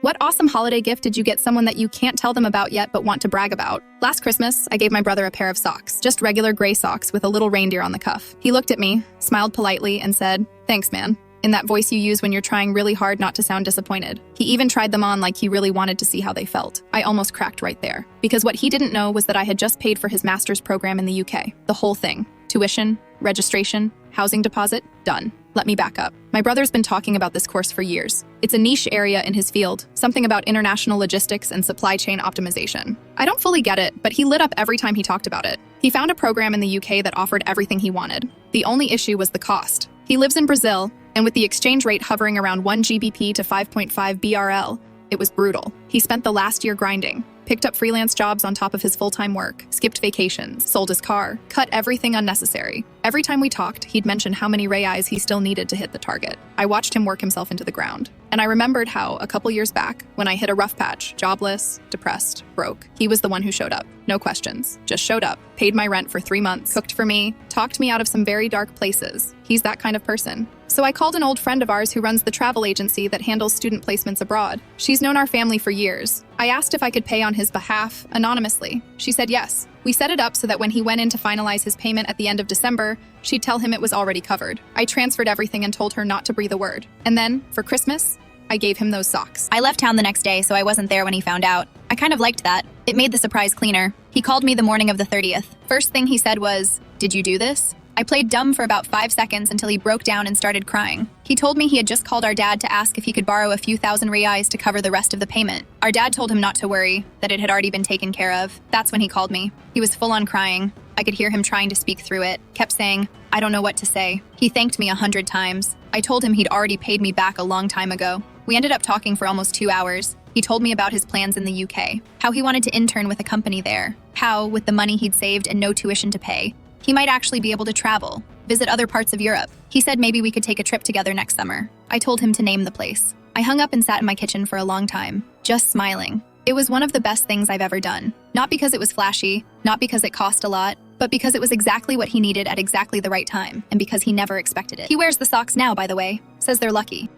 What awesome holiday gift did you get someone that you can't tell them about yet but want to brag about? Last Christmas, I gave my brother a pair of socks, just regular gray socks with a little reindeer on the cuff. He looked at me, smiled politely, and said, "Thanks, man," in that voice you use when you're trying really hard not to sound disappointed. He even tried them on like he really wanted to see how they felt. I almost cracked right there. Because what he didn't know was that I had just paid for his master's program in the UK. The whole thing. Tuition, registration, housing deposit, done. Let me back up. My brother's been talking about this course for years. It's a niche area in his field, something about international logistics and supply chain optimization. I don't fully get it, but he lit up every time he talked about it. He found a program in the UK that offered everything he wanted. The only issue was the cost. He lives in Brazil, and with the exchange rate hovering around 1 GBP to 5.5 BRL, it was brutal. He spent the last year grinding, picked up freelance jobs on top of his full-time work, skipped vacations, sold his car, cut everything unnecessary. Every time we talked, he'd mention how many reais he still needed to hit the target. I watched him work himself into the ground. And I remembered how, a couple years back, when I hit a rough patch, jobless, depressed, broke, he was the one who showed up. No questions. Just showed up, paid my rent for 3 months, cooked for me, talked me out of some very dark places. He's that kind of person. So I called an old friend of ours who runs the travel agency that handles student placements abroad. She's known our family for years. I asked if I could pay on his behalf, anonymously. She said yes. We set it up so that when he went in to finalize his payment at the end of December, she'd tell him it was already covered. I transferred everything and told her not to breathe a word. And then, for Christmas, I gave him those socks. I left town the next day, so I wasn't there when he found out. I kind of liked that. It made the surprise cleaner. He called me the morning of the 30th. First thing he said was, "Did you do this?" I played dumb for about 5 seconds until he broke down and started crying. He told me he had just called our dad to ask if he could borrow a few thousand reais to cover the rest of the payment. Our dad told him not to worry, that it had already been taken care of. That's when he called me. He was full on crying. I could hear him trying to speak through it. Kept saying, "I don't know what to say." He thanked me 100 times. I told him he'd already paid me back a long time ago. We ended up talking for almost 2 hours. He told me about his plans in the UK, how he wanted to intern with a company there, how, with the money he'd saved and no tuition to pay, he might actually be able to travel, visit other parts of Europe. He said maybe we could take a trip together next summer. I told him to name the place. I hung up and sat in my kitchen for a long time, just smiling. It was one of the best things I've ever done. Not because it was flashy, not because it cost a lot, but because it was exactly what he needed at exactly the right time, and because he never expected it. He wears the socks now, by the way. Says they're lucky.